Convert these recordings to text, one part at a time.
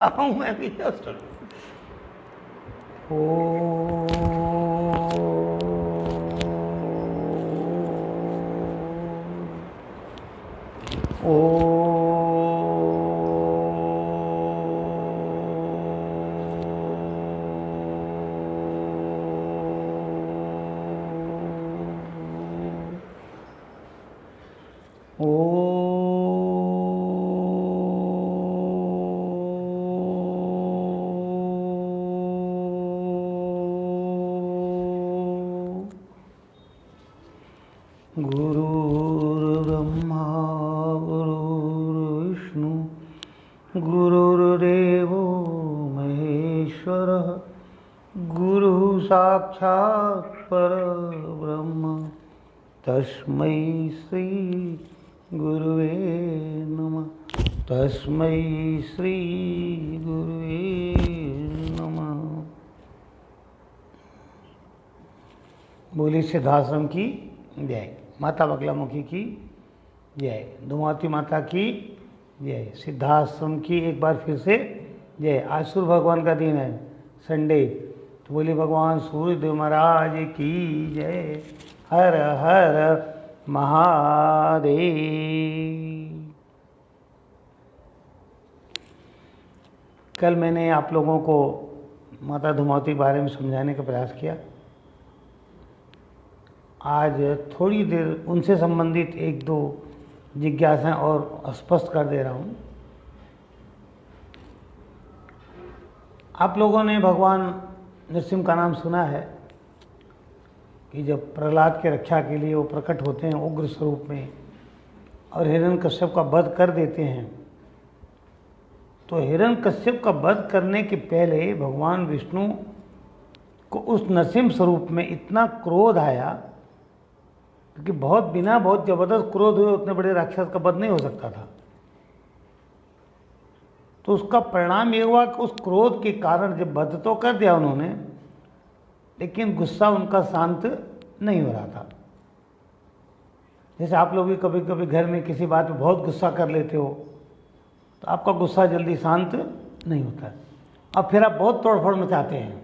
हूँ मैं भी जस्ट ओ ओ गुरुर्ब्रह्मा गुरुर्विष्णु गुरुर्देवो महेश्वरः गुरुः साक्षात् परब्रह्म तस्मै श्री गुरुवे नमः तस्मै श्री गुरुवे नमः। बोली सिद्धाश्रम की जय, माता बगलामुखी की जय, धूमावती माता की जय, सिद्धाश्रम की एक बार फिर से जय। आज सूर्य भगवान का दिन है, संडे, तो बोली भगवान सूर्यदेव महाराज की जय। हर हर महादेव। कल मैंने आप लोगों को माता धूमावती के बारे में समझाने का प्रयास किया। आज थोड़ी देर उनसे संबंधित एक दो जिज्ञासाएं और स्पष्ट कर दे रहा हूँ। आप लोगों ने भगवान नरसिंह का नाम सुना है कि जब प्रहलाद के रक्षा के लिए वो प्रकट होते हैं उग्र स्वरूप में और हिरण्यकश्यप का वध कर देते हैं, तो हिरण्यकश्यप का वध करने के पहले भगवान विष्णु को उस नरसिंह स्वरूप में इतना क्रोध आया, क्योंकि बहुत जबरदस्त क्रोध हुए उतने बड़े राक्षस का वध नहीं हो सकता था। तो उसका परिणाम ये हुआ कि उस क्रोध के कारण जब वध तो कर दिया उन्होंने, लेकिन गुस्सा उनका शांत नहीं हो रहा था। जैसे आप लोग भी कभी कभी घर में किसी बात पे बहुत गुस्सा कर लेते हो, तो आपका गुस्सा जल्दी शांत नहीं होता और फिर आप बहुत तोड़फोड़ मचाते हैं।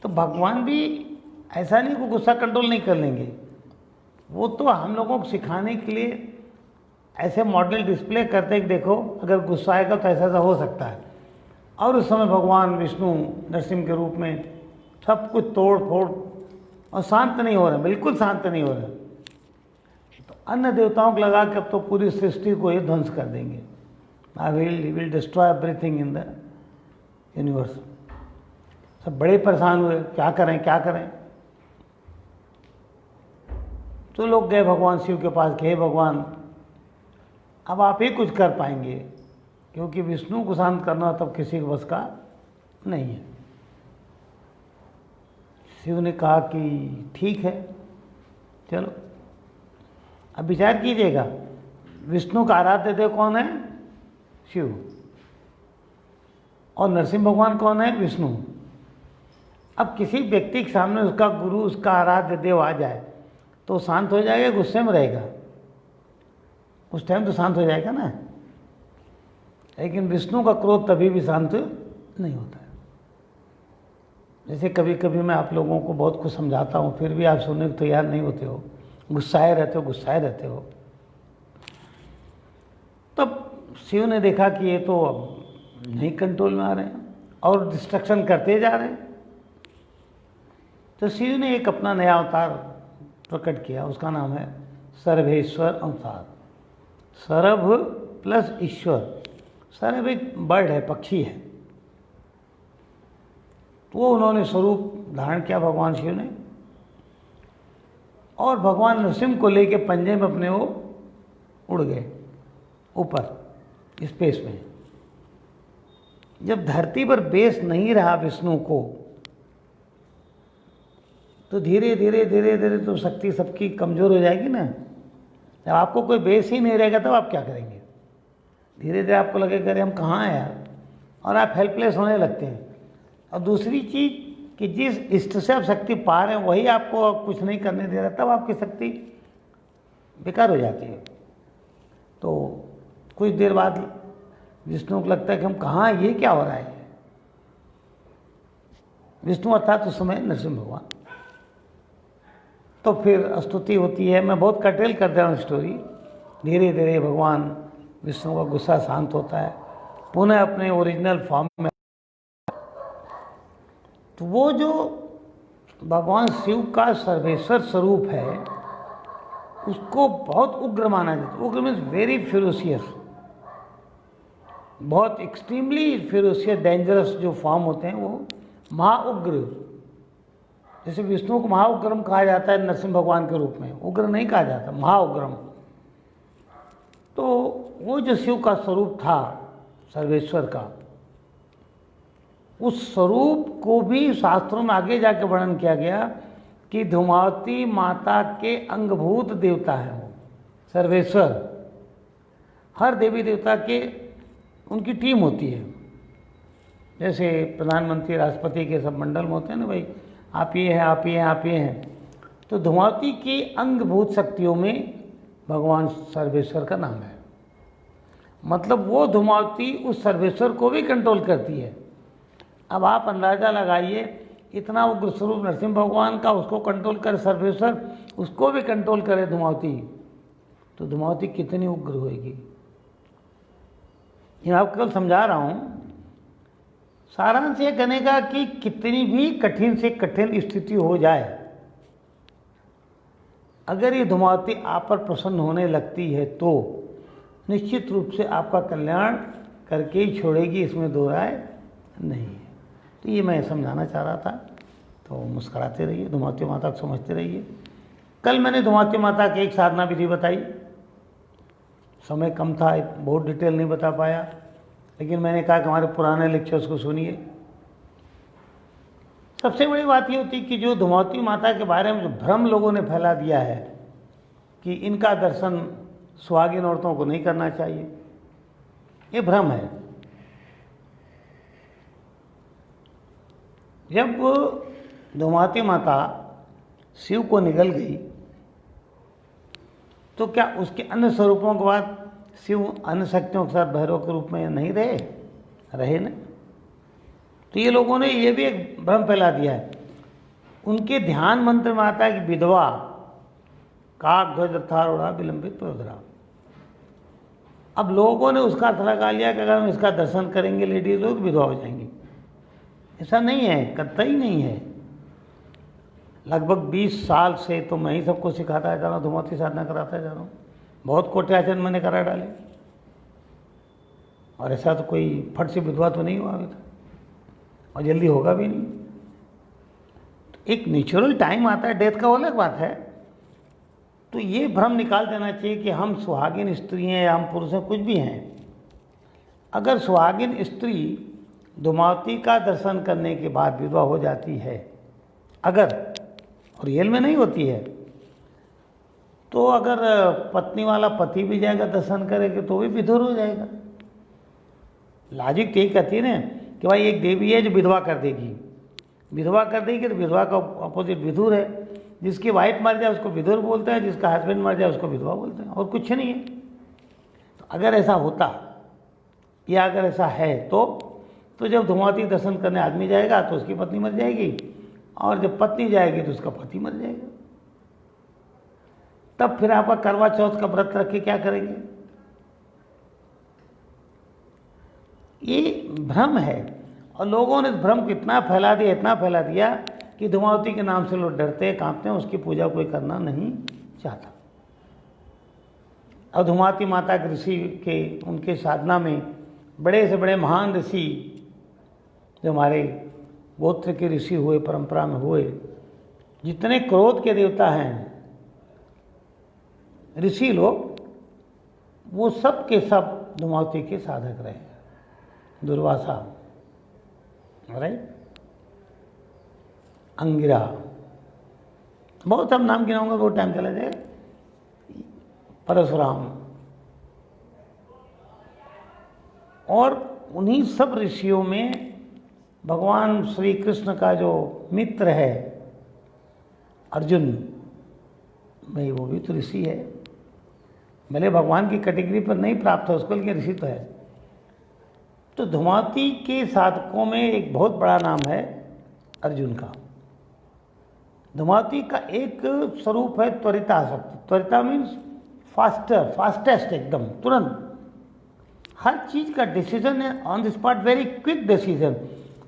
तो भगवान भी ऐसा नहीं वो गुस्सा कंट्रोल नहीं कर लेंगे, वो तो हम लोगों को सिखाने के लिए ऐसे मॉडल डिस्प्ले करते हैं कि देखो अगर गुस्सा आएगा तो ऐसा ऐसा हो सकता है। और उस समय भगवान विष्णु नरसिंह के रूप में सब कुछ तोड़ फोड़ और शांत नहीं हो रहे, बिल्कुल शांत नहीं हो रहे। तो अन्य देवताओं को लगा कि अब तो पूरी सृष्टि को ये ध्वंस कर देंगे, I will destroy everything in the universe. सब बड़े परेशान हुए, क्या करें क्या करें। तो लोग गए भगवान शिव के पास कि हे भगवान, अब आप ही कुछ कर पाएंगे, क्योंकि विष्णु को शांत करना तब किसी के बस का नहीं है। शिव ने कहा कि ठीक है, चलो अब विचार कीजिएगा, विष्णु का आराध्य देव कौन है? शिव। और नरसिंह भगवान कौन है? विष्णु। अब किसी व्यक्ति के सामने उसका गुरु, उसका आराध्य देव आ जाए तो शांत हो जाएगा, गुस्से में रहेगा? उस टाइम तो शांत हो जाएगा ना। लेकिन विष्णु का क्रोध कभी भी शांत नहीं होता है। जैसे कभी कभी मैं आप लोगों को बहुत कुछ समझाता हूँ, फिर भी आप सुनने को तैयार नहीं होते हो, गुस्साए रहते हो। तब शिव ने देखा कि ये तो अब नहीं कंट्रोल में आ रहे हैं और डिस्ट्रक्शन करते जा रहे हैं। तो शिव ने एक अपना नया अवतार प्रकट किया, उसका नाम है सर्वेश्वर अवतार। सर्व प्लस ईश्वर। सर्व एक बर्ड है, पक्षी है, तो वो उन्होंने स्वरूप धारण किया भगवान शिव ने, और भगवान नरसिंह को लेके पंजे में अपने वो उड़ गए ऊपर स्पेस में। जब धरती पर बेस नहीं रहा विष्णु को, तो धीरे धीरे तो शक्ति सबकी कमज़ोर हो जाएगी ना। जब आपको कोई बेस ही नहीं रहेगा तब आप क्या करेंगे? धीरे धीरे आपको लगेगा अरे हम कहाँ हैं यार, और आप हेल्पलेस होने लगते हैं। और दूसरी चीज़ कि जिस इष्ट से आप शक्ति पा रहे हैं वही आपको कुछ नहीं करने दे रहा, तब आपकी शक्ति बेकार हो जाती है। तो कुछ देर बाद विष्णु को लगता है कि हम कहाँ, ये क्या हो रहा है। विष्णु अर्थात उस समय नरसिंह भगवान। तो फिर स्तुति होती है। मैं बहुत कटेल कर दे रहा हूँ स्टोरी। धीरे धीरे भगवान विष्णु का गुस्सा शांत होता है, पुनः अपने ओरिजिनल फॉर्म में। तो वो जो भगवान शिव का सर्वेश्वर स्वरूप है, उसको बहुत उग्र माना जाता है। उग्र मीन्स वेरी फेरोसियस, बहुत एक्सट्रीमली फेरोसियस, डेंजरस जो फॉर्म होते हैं वो महाउग्र। जैसे विष्णु को महाउग्रम कहा जाता है नरसिंह भगवान के रूप में, उग्र नहीं कहा जाता, महाउग्रम। तो वो जो शिव का स्वरूप था सर्वेश्वर का, उस स्वरूप को भी शास्त्रों में आगे जाके वर्णन किया गया कि धूमावती माता के अंगभूत देवता हैं वो सर्वेश्वर। हर देवी देवता के उनकी टीम होती है। जैसे प्रधानमंत्री राष्ट्रपति के सब मंडल में होते हैं ना, भाई आप ये हैं, आप ये हैं, आप ये हैं। तो धूमावती की अंगभूत शक्तियों में भगवान सर्वेश्वर का नाम है। मतलब वो धूमावती उस सर्वेश्वर को भी कंट्रोल करती है। अब आप अंदाज़ा लगाइए, इतना उग्र स्वरूप नरसिंह भगवान का, उसको कंट्रोल करे सर्वेश्वर, उसको भी कंट्रोल करे धूमावती, तो धूमावती कितनी उग्र होएगी। ये मैं आपको केवल समझा रहा हूँ। सारांश ये कहने का कि कितनी भी कठिन से कठिन स्थिति हो जाए, अगर ये धूमावती आप पर प्रसन्न होने लगती है तो निश्चित रूप से आपका कल्याण करके ही छोड़ेगी, इसमें दो राय नहीं है। तो ये मैं समझाना चाह रहा था। तो मुस्कुराते रहिए, धूमावती माता को समझते रहिए। कल मैंने धूमावती माता की एक साधना विधि बताई, समय कम था, बहुत डिटेल नहीं बता पाया, लेकिन मैंने कहा कि हमारे पुराने लेक्चर्स को सुनिए। सबसे बड़ी बात ये होती कि जो धूमावती माता के बारे में जो भ्रम लोगों ने फैला दिया है कि इनका दर्शन सुहागिन औरतों को नहीं करना चाहिए, ये भ्रम है। जब धूमावती माता शिव को निगल गई तो क्या उसके अन्य स्वरूपों के बाद शिव अन्य शक्तियों के साथ भैरव के रूप में नहीं रहे ना। तो ये लोगों ने ये भी एक भ्रम फैला दिया है। उनके ध्यान मंत्र में आता है कि विधवा काक ध्वज रथारूढ़ा विलंबित प्रवधरा। अब लोगों ने उसका अर्थ लगा लिया कि अगर हम इसका दर्शन करेंगे लेडीज लोग विधवा हो जाएंगी। ऐसा नहीं है, कतई नहीं है। लगभग 20 साल से तो मैं ही सबको सिखाता जा रहा हूँ, धूमावती साधना कराता जा रहा हूँ। बहुत कोट्याचन मैंने करा डाले, और ऐसा तो कोई फट से विधवा तो नहीं हुआ अभी तक, और जल्दी होगा भी नहीं। तो एक नेचुरल टाइम आता है, डेथ का वो अलग बात है। तो ये भ्रम निकाल देना चाहिए कि हम सुहागिन स्त्री हैं या हम पुरुष हैं, कुछ भी हैं। अगर सुहागिन स्त्री धूमावती का दर्शन करने के बाद विधवा हो जाती है, अगर, और रियल में नहीं होती है, तो अगर पत्नी वाला पति भी जाएगा दर्शन करेगा तो भी विधुर हो जाएगा। लॉजिक तो यही कहती है ना कि भाई एक देवी है जो विधवा कर देगी, विधवा कर देगी तो विधवा का अपोजिट विधुर है। जिसकी वाइफ मर जाए उसको विधुर बोलते हैं, जिसका हस्बैंड मर जाए उसको विधवा बोलते हैं, और कुछ नहीं है। तो अगर ऐसा होता या अगर ऐसा है तो जब धूमावती दर्शन करने आदमी जाएगा तो उसकी पत्नी मर जाएगी, और जब पत्नी जाएगी तो उसका पति मर जाएगा। तब फिर आपका करवा चौथ का व्रत रख के क्या करेंगे? ये भ्रम है, और लोगों ने इस भ्रम को इतना फैला दिया कि धूमावती के नाम से लोग डरते कांपते हैं, उसकी पूजा कोई करना नहीं चाहता। और धूमावती माता के ऋषि के उनके साधना में बड़े से बड़े महान ऋषि जो हमारे गोत्र के ऋषि हुए, परंपरा में हुए, जितने क्रोध के देवता हैं ऋषि लोग, वो सब के सब धूमावती के साधक रहे। दुर्वासा, राइट, अंगिरा, बहुत सब नाम गिनाऊंगा, बहुत टाइम चला जाएगा, परशुराम, और उन्हीं सब ऋषियों में भगवान श्री कृष्ण का जो मित्र है अर्जुन, भाई वो भी तो ऋषि है, भले भगवान की कैटेगरी पर नहीं प्राप्त है उसको, लेकिन ऋषि तो है। तो धुमावती के साधकों में एक बहुत बड़ा नाम है अर्जुन का। धुमावती का एक स्वरूप है त्वरितासक्ति। त्वरिता मीन्स फास्टर, फास्टेस्ट, एकदम तुरंत। हर चीज़ का डिसीजन है on the spot, very quick decision.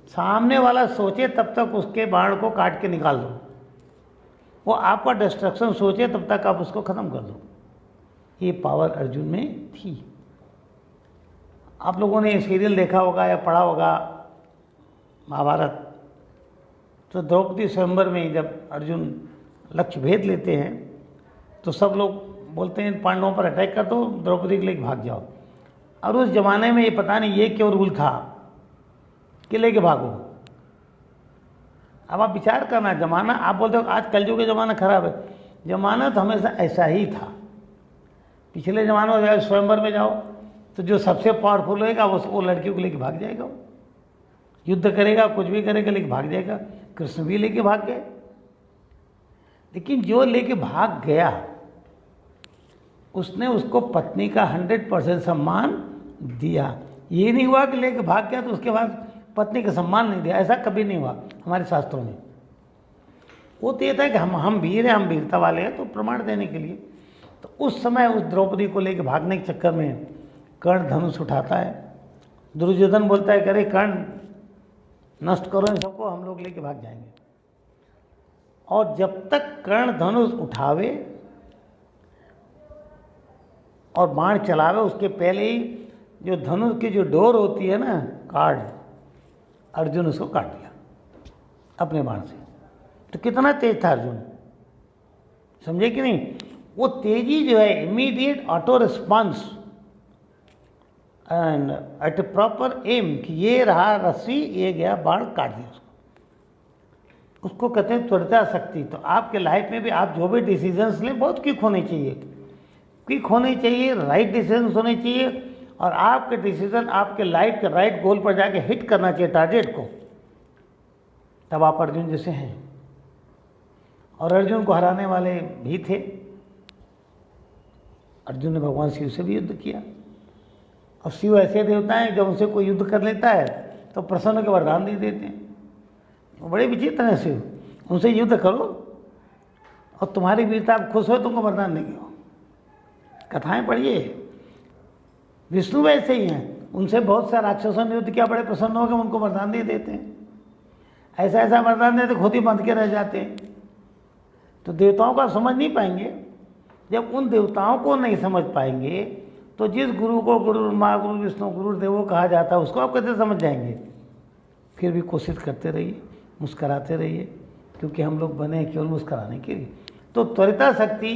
सामने वाला सोचे तब तक उसके बाण को काट के निकाल दो, वो आपका डिस्ट्रक्शन सोचे तब तक आप उसको ख़त्म कर दो। ये पावर अर्जुन में थी। आप लोगों ने सीरियल देखा होगा या पढ़ा होगा महाभारत। तो द्रौपदी स्वयंवर में जब अर्जुन लक्ष्य भेद लेते हैं तो सब लोग बोलते हैं पांडवों पर अटैक कर दो, द्रौपदी के लिए भाग जाओ। और उस जमाने में ये पता नहीं ये क्यों रूल था कि लेके भागो। अब आप विचार करना, जमाना आप बोलते हो आज कलयुग का जमाना खराब है, जमाना तो हमेशा ऐसा ही था। पिछले जमाने में स्वयंवर में जाओ तो जो सबसे पावरफुल होगा वो लड़कियों को लेके भाग जाएगा, युद्ध करेगा, कुछ भी करेगा लेके भाग जाएगा। कृष्ण भी लेके भाग गए, लेकिन जो लेके भाग गया उसने उसको पत्नी का 100% सम्मान दिया। ये नहीं हुआ कि लेके भाग गया तो उसके बाद पत्नी का सम्मान नहीं दिया, ऐसा कभी नहीं हुआ हमारे शास्त्रों में। वो तो ये था कि हम वीर हैं, हम वीरता वाले हैं, तो प्रमाण देने के लिए। तो उस समय उस द्रौपदी को लेके भागने के चक्कर में कर्ण धनुष उठाता है। दुर्योधन बोलता है कि अरे कर्ण नष्ट करो इन सबको, हम लोग लेके भाग जाएंगे। और जब तक कर्ण धनुष उठावे और बाण चलावे उसके पहले ही जो धनुष की जो डोर होती है ना, कार्ड, अर्जुन उसको काट दिया अपने बाण से। तो कितना तेज था अर्जुन, समझे कि नहीं? वो तेजी जो है immediate auto response and at proper aim, कि ये रहा रस्सी, ये गया बाण, काट दिया उसको कहते हैं त्वरिता शक्ति। तो आपके लाइफ में भी आप जो भी डिसीजंस लें बहुत क्विक होने चाहिए, क्विक होने चाहिए, राइट डिसीजंस होने चाहिए, और आपके डिसीजन आपके लाइफ के राइट गोल पर जाके हिट करना चाहिए टारगेट को। तब आप अर्जुन जैसे हैं। और अर्जुन को हराने वाले भी थे। अर्जुन ने भगवान शिव से भी युद्ध किया। और शिव ऐसे देवता हैं जब उनसे कोई युद्ध कर लेता है तो प्रसन्न के वरदान दे देते हैं। वो बड़े विचित्र हैं शिव, उनसे युद्ध करो और तुम्हारी वीरता आप खुश हो, तुमको वरदान देंगे। कथाएं पढ़िए, विष्णु वैसे ही हैं, उनसे बहुत सा राक्षसों ने युद्ध किया, बड़े प्रसन्न हो गए, उनको वरदान दे देते हैं। ऐसा ऐसा वरदान देते खुद ही बंध के रह जाते हैं। तो देवताओं का समझ नहीं पाएंगे। जब उन देवताओं को नहीं समझ पाएंगे तो जिस गुरु को गुरु माँ, गुरु विष्णु, गुरुदेवो कहा जाता है उसको आप कैसे समझ जाएंगे? फिर भी कोशिश करते रहिए, मुस्कराते रहिए, क्योंकि हम लोग बने केवल मुस्कराने के लिए। तो त्वरिता शक्ति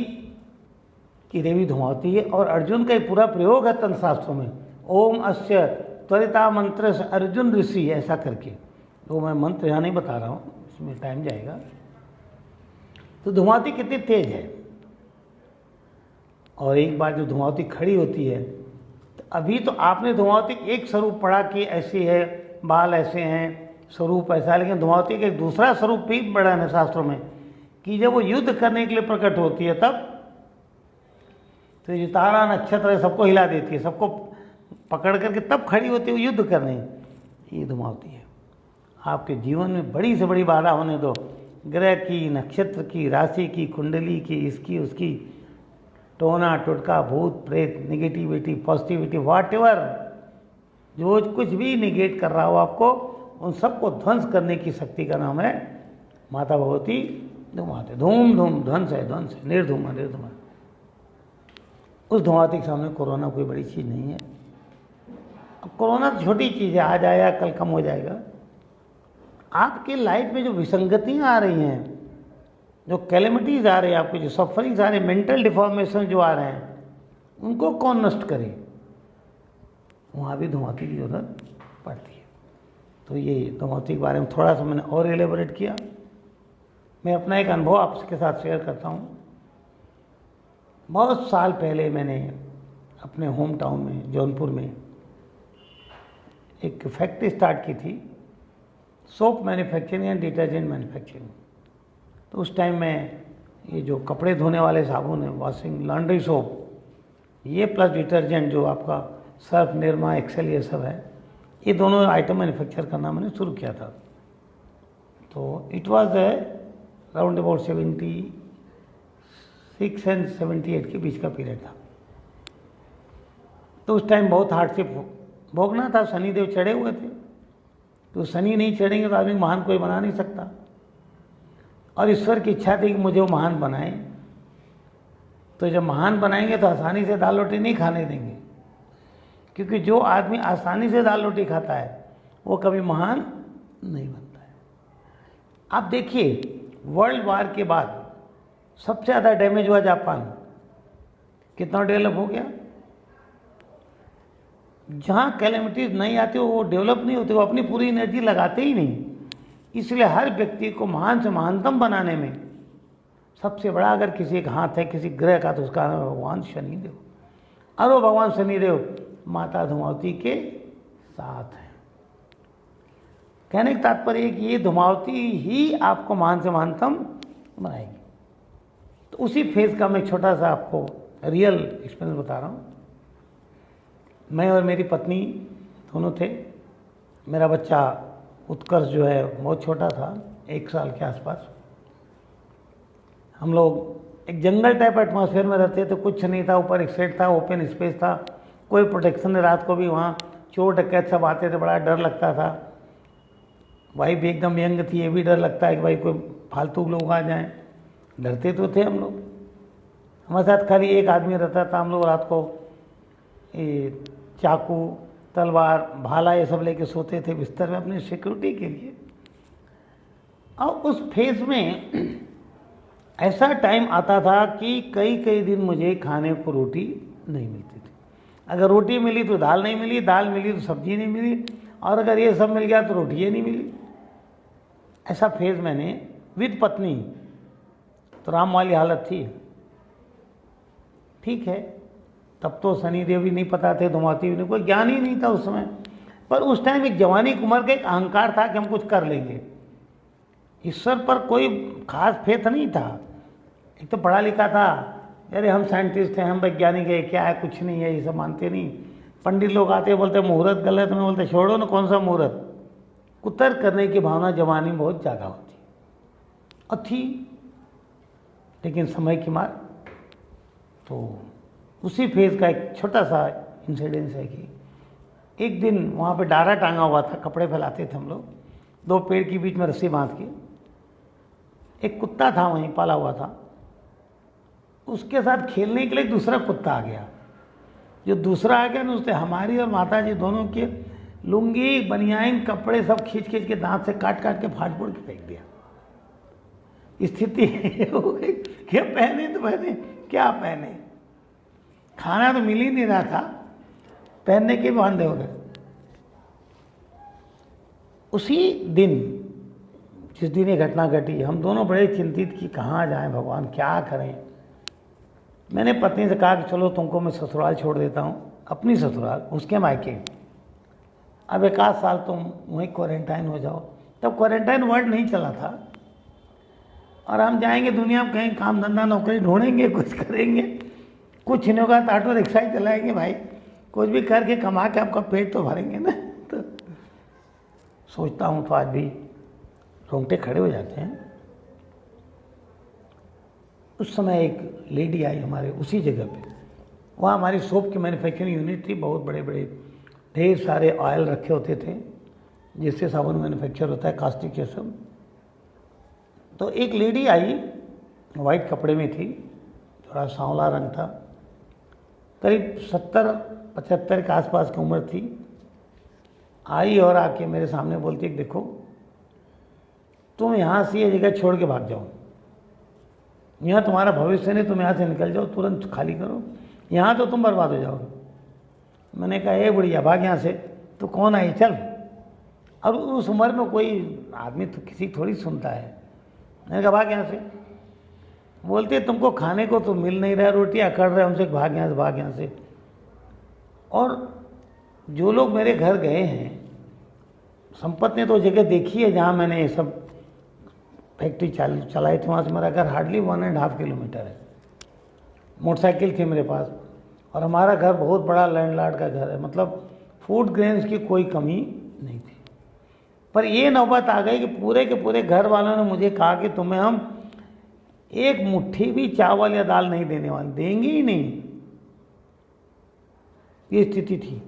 की देवी धुमावती है। और अर्जुन का एक पूरा प्रयोग है तंत्र शास्त्रों में, ओम अस्य त्वरिता मंत्र से अर्जुन ऋषि, ऐसा करके। तो मैं मंत्र यहाँ नहीं बता रहा हूँ, इसमें टाइम जाएगा। तो धुमावती कितनी तेज है। और एक बार जो धुमावती खड़ी होती है, तो अभी तो आपने धुमावती एक स्वरूप पढ़ा कि ऐसी है, बाल ऐसे हैं, स्वरूप ऐसा है, लेकिन धुमावती का एक दूसरा स्वरूप भी बड़ा है शास्त्रों में, कि जब वो युद्ध करने के लिए प्रकट होती है तब तो ये तारा नक्षत्र सबको हिला देती है, सबको पकड़ करके तब खड़ी होती है वो युद्ध करने। ये धुमावती है। आपके जीवन में बड़ी से बड़ी बाधा होने दो, ग्रह की, नक्षत्र की, राशि की, कुंडली की, इसकी उसकी, टोना टुटका, भूत प्रेत, निगेटिविटी, पॉजिटिविटी, व्हाटएवर, जो कुछ भी निगेट कर रहा हो आपको, उन सबको ध्वंस करने की शक्ति का नाम है माता भगवती धुमावती। धूम धूम ध्वंस है, ध्वंस है, निर्धूमा निर्धूमा। उस धुमावती के सामने कोरोना कोई बड़ी चीज़ नहीं है। अब कोरोना तो छोटी चीज़ है, आज आया कल कम हो जाएगा। आपके लाइफ में जो विसंगतियाँ आ रही हैं, जो कैलेमिटीज आ रही है, आपके जो सफरिंग्स आ रहे हैं, मेंटल डिफॉर्मेशन जो आ रहे हैं, उनको कौन नष्ट करे? वहाँ भी धुमावती की जरूरत पड़ती है। तो ये धुमावती के बारे में थोड़ा सा मैंने और एलेबोरेट किया। मैं अपना एक अनुभव आपके साथ शेयर करता हूँ। बहुत साल पहले मैंने अपने होम टाउन में, जौनपुर में, एक फैक्ट्री स्टार्ट की थी, soap manufacturing and detergent manufacturing. तो उस टाइम में ये जो कपड़े धोने वाले साबुन है, वॉशिंग लॉन्ड्री सोप, ये प्लस डिटर्जेंट जो आपका सर्फ, निरमा, एक्सेल, ये सब है, ये दोनों आइटम मैन्युफैक्चर करना मैंने शुरू किया था। तो it was round about 76 and 78 के बीच का पीरियड था। तो उस टाइम बहुत हार्डशिप भोगना था, शनिदेव चढ़े हुए थे, तो शनि नहीं चढ़ेंगे तो आदमी महान कोई बना नहीं सकता। और ईश्वर की इच्छा थी कि मुझे वो महान बनाए। तो जब महान बनाएंगे तो आसानी से दाल रोटी नहीं खाने देंगे, क्योंकि जो आदमी आसानी से दाल रोटी खाता है वो कभी महान नहीं बनता है। आप देखिए, वर्ल्ड वार के बाद सबसे ज़्यादा डैमेज हुआ जापान। कितना डेवलप हो गया? जहाँ कैलेमिटीज नहीं आती वो डेवलप नहीं होती, वो अपनी पूरी एनर्जी लगाते ही नहीं। इसलिए हर व्यक्ति को महान से महानतम बनाने में सबसे बड़ा अगर किसी एक हाथ है किसी ग्रह का, तो उसका नाम है भगवान शनिदेव। और वो भगवान शनिदेव माता धूमावती के साथ हैं। कहने का तात्पर्य है कि ये धूमावती ही आपको महान से महानतम बनाएगी। तो उसी फेज का मैं छोटा सा आपको रियल एक्सपीरियंस बता रहा हूँ। मैं और मेरी पत्नी दोनों थे। मेरा बच्चा उत्कर्ष जो है बहुत छोटा था, 1 साल के आसपास। हम लोग एक जंगल टाइप एटमॉस्फेयर में रहते थे, कुछ नहीं था, ऊपर एक सेट था, ओपन स्पेस था, कोई प्रोटेक्शन नहीं। रात को भी वहाँ चोर डकैत सब आते थे, बड़ा डर लगता था। वाइफ भी एकदम यंग थी, ये भी डर लगता है कि भाई कोई फालतू लोग आ जाएं। डरते तो थे हम लोग। हमारे साथ खाली एक आदमी रहता था। हम लोग रात को ये चाकू, तलवार, भाला ये सब लेके सोते थे बिस्तर में अपनी सिक्योरिटी के लिए। और उस फेज में ऐसा टाइम आता था कि कई कई दिन मुझे खाने को रोटी नहीं मिलती थी। अगर रोटी मिली तो दाल नहीं मिली, दाल मिली तो सब्जी नहीं मिली, और अगर ये सब मिल गया तो रोटी नहीं मिली। ऐसा फेज मैंने विद पत्नी, तो राम वाली हालत थी। ठीक है, तब तो शनिदेव भी नहीं पता थे, धूमावती भी नहीं, कोई ज्ञान ही नहीं था उस समय। पर उस टाइम एक जवानी की उम्र का एक अहंकार था कि हम कुछ कर लेंगे। ईश्वर पर कोई खास फेथ नहीं था। एक तो पढ़ा लिखा था, अरे हम साइंटिस्ट हैं, हम वैज्ञानिक है, क्या है, कुछ नहीं है, ये सब मानते नहीं। पंडित लोग आते बोलते मुहूर्त गलत, में बोलते छोड़ो ना, कौन सा मुहूर्त। कुतर करने की भावना जवानी में बहुत ज़्यादा होती और थी, लेकिन समय की मार। तो उसी फेज का एक छोटा सा इंसिडेंस है कि एक दिन वहाँ पे डारा टांगा हुआ था, कपड़े फैलाते थे हम लोग, 2 पेड़ के बीच में रस्सी बांध के। एक कुत्ता था वहीं पाला हुआ था, उसके साथ खेलने के लिए दूसरा कुत्ता आ गया। जो दूसरा आ गया ना, उसने हमारी और माता जी दोनों के लुंगी, बनियाइन, कपड़े सब खींच खींच के दांत से काट काट के फाड़ फोड़ के फेंक दिया। स्थिति हो गई, क्या पहने तो पहने, क्या पहने। खाना तो मिल ही नहीं रहा था, पहनने के बहाने हो गए। उसी दिन जिस दिन ये घटना घटी, हम दोनों बड़े चिंतित कि कहाँ जाएं भगवान, क्या करें। मैंने पत्नी से कहा कि चलो तुमको मैं ससुराल छोड़ देता हूँ, अपनी ससुराल, उसके मायके। अब 1 साल तुम वहीं क्वारंटाइन हो जाओ। तब क्वारंटाइन वर्ड नहीं चला था। और हम जाएंगे दुनिया में, कहीं काम धंधा नौकरी ढूंढेंगे, कुछ करेंगे, कुछ नहीं होगा तो ऑटो रिक्शा ही चलाएंगे भाई, कुछ भी करके कमा के आपका पेट तो भरेंगे ना। तो सोचता हूँ तो आज भी रोंगटे खड़े हो जाते हैं। उस समय एक लेडी आई हमारे उसी जगह पे, वहाँ हमारी सोप की मैन्युफैक्चरिंग यूनिट थी, बहुत बड़े बड़े ढेर सारे ऑयल रखे होते थे जिससे साबुन मैन्युफैक्चर होता है, कास्टिक ये सब। तो एक लेडी आई, वाइट कपड़े में थी, थोड़ा सांवला रंग था, करीब 70-75 के आसपास की उम्र थी। आई और आके मेरे सामने बोलती है, देखो तुम यहाँ से ये जगह छोड़ के भाग जाओ, यहाँ तुम्हारा भविष्य नहीं, तुम यहाँ से निकल जाओ, तुरंत खाली करो, यहाँ तो तुम बर्बाद हो जाओगे। मैंने कहा ए बुढ़िया भाग यहाँ से, तो कौन आई, चल। अब उस उम्र में कोई आदमी तो किसी थोड़ी सुनता है। मैंने कहा भाग यहाँ से। बोलते तुमको खाने को तो मिल नहीं रहा, रोटियाँ अकड़ रहे हमसे, भाग यहाँ से, भाग यहाँ से। और जो लोग मेरे घर गए हैं, संपत ने तो जगह देखी है जहाँ मैंने ये सब फैक्ट्री चलाई थी, वहाँ से मेरा घर हार्डली 1.5 किलोमीटर है। मोटरसाइकिल थी मेरे पास, और हमारा घर बहुत बड़ा लैंडलॉर्ड का घर है, मतलब फूड ग्रेन्स की कोई कमी नहीं थी। पर ये नौबत आ गई कि पूरे के पूरे घर वालों ने मुझे कहा कि तुम्हें हम एक मुट्ठी भी चावल या दाल नहीं देने वाले, देंगे ही नहीं। ये स्थिति थी।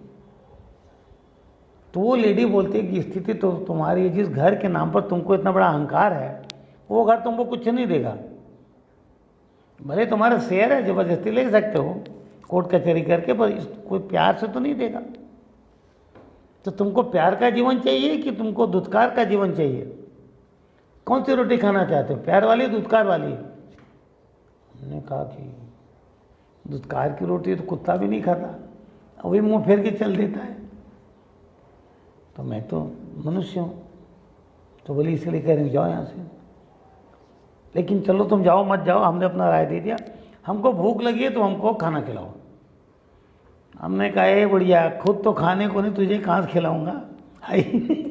तो वो लेडी बोलती है कि स्थिति तो तुम्हारी, जिस घर के नाम पर तुमको इतना बड़ा अहंकार है, वो घर तुमको कुछ नहीं देगा। भले तुम्हारा शेयर है, जबरदस्ती ले सकते हो कोर्ट कचहरी करके, पर कोई प्यार से तो नहीं देगा। तो तुमको प्यार का जीवन चाहिए कि तुमको दुत्कार का जीवन चाहिए? कौन सी रोटी खाना चाहते हो, प्यार वाली दुत्कार वाली? हमने कहा कि दुत्कार की रोटी तो कुत्ता भी नहीं खाता, वही मुंह फेर के चल देता है। तो मैं तो मनुष्य हूँ, तो बोली इसलिए कह रही हूँ जाओ यहाँ से। लेकिन चलो तुम जाओ मत जाओ, हमने अपना राय दे दिया, हमको भूख लगी है तो हमको खाना खिलाओ। हमने कहा ए बढ़िया, खुद तो खाने को नहीं, तुझे कहाँ से खिलाऊंगा, आई नहीं।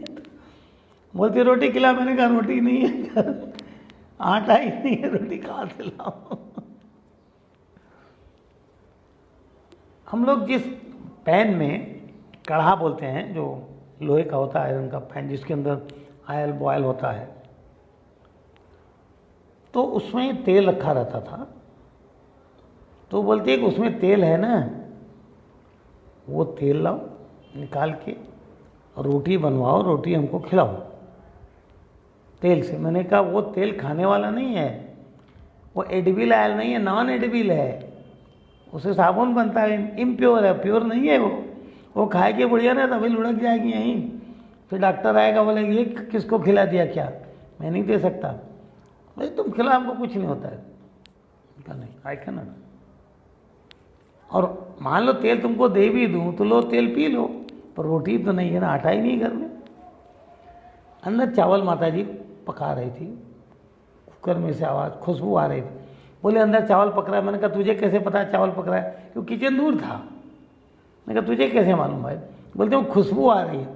बोलती रोटी खिला। मैंने कहा रोटी नहीं है, आटा ही नहीं है, रोटी कहाँ से लाऊं। हम लोग जिस पैन में कढ़ा बोलते हैं, जो लोहे का होता है, आयरन का पैन, जिसके अंदर ऑयल बॉयल होता है, तो उसमें तेल रखा रहता था। तो बोलती है कि उसमें तेल है ना, वो तेल लाओ निकाल के, रोटी बनवाओ, रोटी हमको खिलाओ तेल से। मैंने कहा वो तेल खाने वाला नहीं है, वो एडिबल ऑयल नहीं है, नॉन एडिबल है, उससे साबुन बनता है, इम्प्योर है, प्योर नहीं है वो खाएगी बढ़िया ना तभी लुढ़क जाएगी यहीं। फिर डॉक्टर आएगा, बोलेगा ये किसको खिला दिया, क्या मैं नहीं दे सकता। भाई तुम खिला, हमको कुछ नहीं होता है। कहा नहीं, आई कैन नॉट। और मान लो तेल तुमको दे भी दूँ तो लो तेल पी लो, पर रोटी तो नहीं है ना, आटा ही नहीं घर में। अंदर चावल माता जी पका रही थी, कुकर में से आवाज़, खुशबू आ रही थी। बोले अंदर चावल पक रहा है। मैंने कहा तुझे कैसे पता चावल पक रहा है, क्योंकि किचन दूर था। मैंने कहा तुझे कैसे मालूम भाई? बोलते वो खुशबू आ रही है।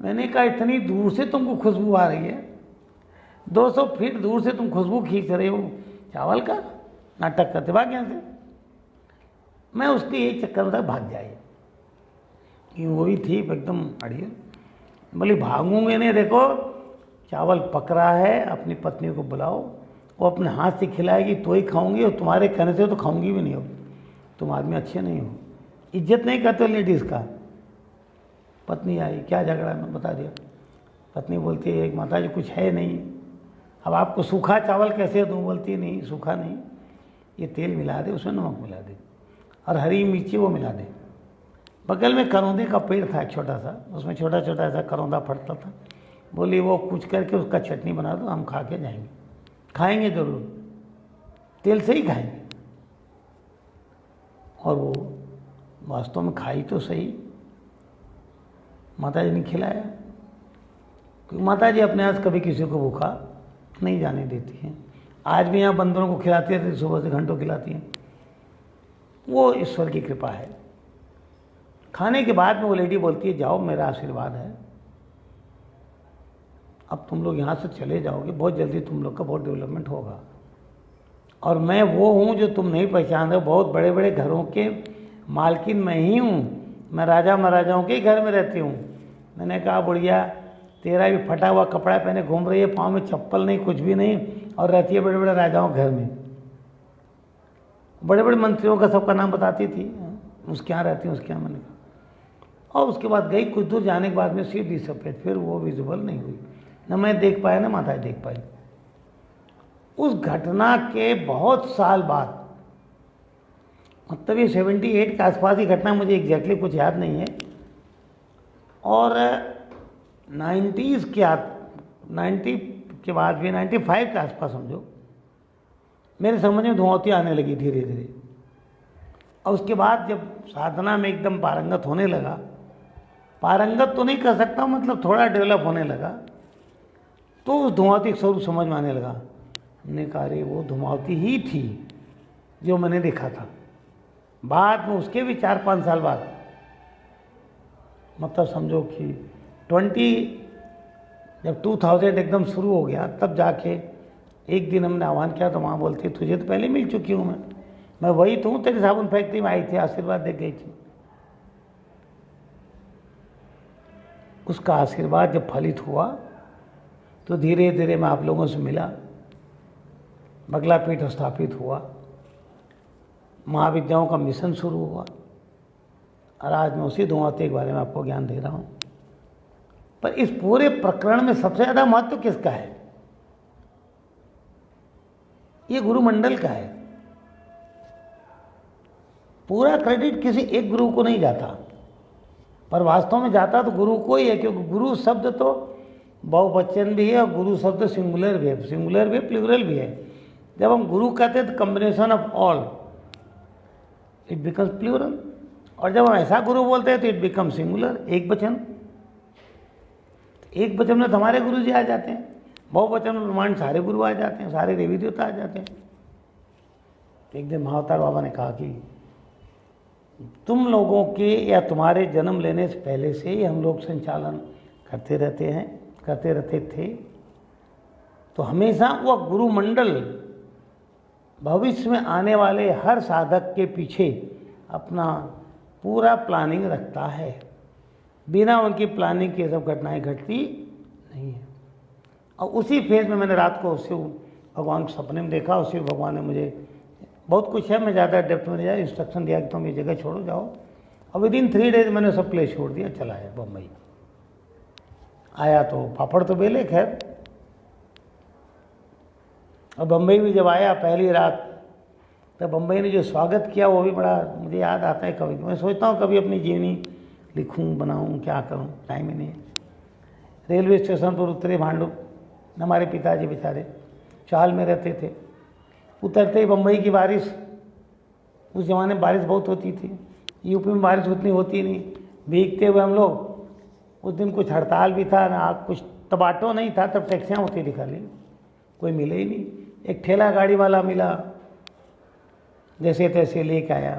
मैंने कहा इतनी दूर से तुमको खुशबू आ रही है, 200 फीट दूर से तुम खुशबू खींच रहे हो चावल का, नाटक करते भाग यहाँ से। मैं उसके एक चक्कर में भाग जाए कि वो भी थी एकदम अड़ियल। बोली भागूंगे नहीं, देखो चावल पक रहा है, अपनी पत्नी को बुलाओ, वो अपने हाथ से खिलाएगी तो ही खाऊंगी, और तुम्हारे कहने से तो खाऊंगी भी नहीं हो, तुम आदमी अच्छे नहीं हो, इज्जत नहीं करते लेडीज़ का। पत्नी आई, क्या झगड़ा है, मैं बता दिया। पत्नी बोलती है माता जी कुछ है नहीं, अब आपको सूखा चावल कैसे दूँ? बोलती है नहीं सूखा नहीं, ये तेल मिला दे, उसमें नमक मिला दे और हरी मिर्ची वो मिला दे। बगल में करौंदे का पेड़ था एक छोटा सा, उसमें छोटा छोटा ऐसा करौंदा फटता था। बोली वो कुछ करके उसका चटनी बना दो, हम खा के जाएंगे, खाएंगे जरूर, तेल से ही खाएंगे। और वो वास्तव में खाई तो सही, माता जी ने खिलाया, क्योंकि माता जी अपने हाथ कभी किसी को भूखा नहीं जाने देती हैं। आज भी यहाँ बंदरों को खिलाती है, सुबह से घंटों खिलाती हैं, वो ईश्वर की कृपा है। खाने के बाद में वो लेडी बोलती है जाओ मेरा आशीर्वाद है, अब तुम लोग यहाँ से चले जाओगे, बहुत जल्दी तुम लोग का बहुत डेवलपमेंट होगा। और मैं वो हूँ जो तुम नहीं पहचान रहे हो, बहुत बड़े बड़े घरों के मालकिन मैं ही हूँ, मैं राजा महाराजाओं के घर में रहती हूँ। मैंने कहा बुढ़िया तेरा भी फटा हुआ कपड़ा पहने घूम रही है, पाँव में चप्पल नहीं, कुछ भी नहीं, और रहती है बड़े बड़े राजाओं के घर में, बड़े बड़े मंत्रियों का सबका नाम बताती थी, उसके यहाँ रहती हूँ, उसके यहाँ। मैंने कहा, और उसके बाद गई, कुछ दूर जाने के बाद में सीट डिसअपियर, फिर वो विजिबल नहीं हुई, न मैं देख पाया ना माता देख पाई। उस घटना के बहुत साल बाद, मतलब ये 78 के आसपास की घटना, मुझे एग्जैक्टली कुछ याद नहीं है, और 90s के 90 के बाद भी 95 के आसपास समझो, मेरे समझ में धुआंती आने लगी धीरे धीरे। और उसके बाद जब साधना में एकदम पारंगत होने लगा, पारंगत तो नहीं कर सकता, मतलब थोड़ा डेवलप होने लगा, तो उस धुआंती स्वरूप समझ में आने लगा। हमने कहा अरे वो धुआंती ही थी जो मैंने देखा था। बाद में उसके भी 4-5 साल बाद, मतलब समझो कि 2000 एकदम शुरू हो गया, तब जाके एक दिन हमने आह्वान किया तो वहाँ बोलती तुझे तो पहले मिल चुकी हूँ मैं वही तो हूँ, तेरी साबुन फैक्ट्री में आई थी, आशीर्वाद दे गई थी। उसका आशीर्वाद जब फलित हुआ तो धीरे धीरे मैं आप लोगों से मिला, बगला पीठ स्थापित हुआ, महाविद्याओं का मिशन शुरू हुआ, और आज मैं उसी धुमावती के बारे में आपको ज्ञान दे रहा हूँ। पर इस पूरे प्रकरण में सबसे ज़्यादा महत्व किसका है? ये गुरुमंडल का है। पूरा क्रेडिट किसी एक गुरु को नहीं जाता, पर वास्तव में जाता तो गुरु को ही है, क्योंकि गुरु शब्द तो बहुवचन भी है और गुरु शब्द सिंगुलर भी है, सिंगुलर भी है, प्लूरल भी है। जब हम गुरु कहते हैं तो combination of all it becomes plural, और जब हम ऐसा गुरु बोलते हैं तो इट बिकम सिंगुलर, एक वचन। एक वचन में तो हमारे गुरु जी आ जाते हैं, बहुवचन में ब्रह्मांड सारे गुरु आ जाते हैं, सारे देवी देवता आ जाते हैं। एक दिन महाअवतार बाबा ने कहा कि तुम लोगों के या तुम्हारे जन्म लेने से पहले से ही हम लोग संचालन करते रहते थे, तो हमेशा वह गुरुमंडल भविष्य में आने वाले हर साधक के पीछे अपना पूरा प्लानिंग रखता है। बिना उनकी प्लानिंग के सब घटनाएं घटती नहीं है। और उसी फेज में मैंने रात को शिव भगवान को सपने में देखा, और शिव भगवान ने मुझे बहुत कुछ है, मैं ज़्यादा डेप्थ में नहीं जाया, इंस्ट्रक्शन दिया कि तुम ये जगह छोड़ो जाओ। और विदिन 3 डेज मैंने सब प्लेस छोड़ दिया, चला है बम्बई। आया तो पापड़ तो बेले खैर, और बम्बई भी जब आया पहली रात, तो बम्बई ने जो स्वागत किया वो भी बड़ा मुझे याद आता है। कभी मैं सोचता हूँ कभी अपनी जीवनी लिखूँ, बनाऊँ, क्या करूँ, टाइम ही नहीं है। रेलवे स्टेशन पर उतरे भांडुप, हमारे पिताजी बेचारे चाल में रहते थे। उतरते ही बम्बई की बारिश, उस ज़माने में बारिश बहुत होती थी, यूपी में बारिश उतनी होती नहीं। भीगते हुए हम लोग, उस दिन कुछ हड़ताल भी था ना, कुछ टमाटो नहीं था, तब टैक्सियाँ होती थी खाली, कोई मिले ही नहीं। एक ठेला गाड़ी वाला मिला, जैसे तैसे लेके आया।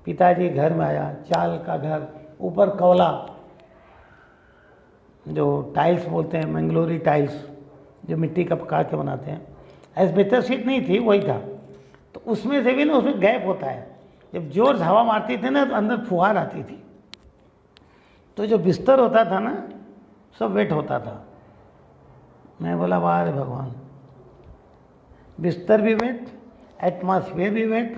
पिताजी घर में आया, चाल का घर, ऊपर कौला, जो टाइल्स बोलते हैं, मंगलोरी टाइल्स, जो मिट्टी का पका के बनाते हैं। एस्बेस्टस शीट नहीं थी, वही था। तो उसमें से भी ना, उसमें गैप होता है, जब जोर से हवा मारती थी ना तो अंदर फुहार आती थी, तो जो बिस्तर होता था ना सब वेट होता था। मैं बोला वाह रे भगवान, बिस्तर भी वेट, एटमॉस्फेयर भी वेट,